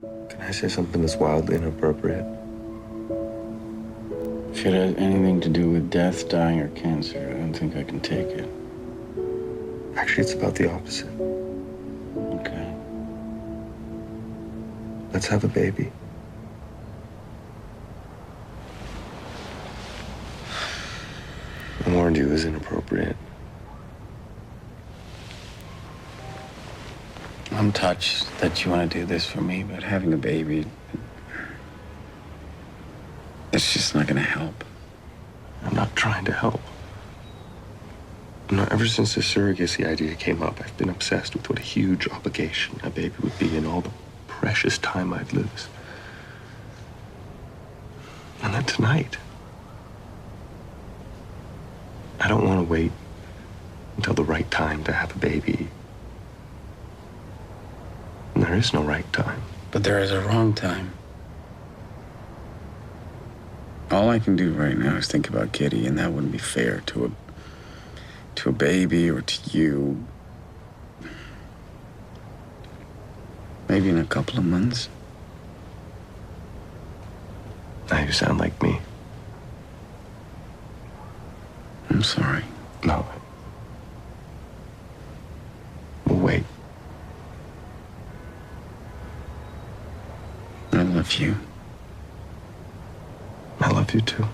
Can I say something that's wildly inappropriate? If it has anything to do with death, dying, or cancer, I don't think I can take it. Actually, it's about the opposite. Okay. Let's have a baby. I warned you it was inappropriate. I'm touched that you want to do this for me, but having a baby, it's just not going to help. I'm not trying to help. No, ever since the surrogacy idea came up, I've been obsessed with what a huge obligation a baby would be and all the precious time I'd lose. And then tonight, I don't want to wait until the right time to have a baby. And there is no right time. But there is a wrong time. All I can do right now is think about Kitty, and that wouldn't be fair to a baby or to you. Maybe in a couple of months. Now you sound like me. I'm sorry. No. We'll wait. I love you. I love you too.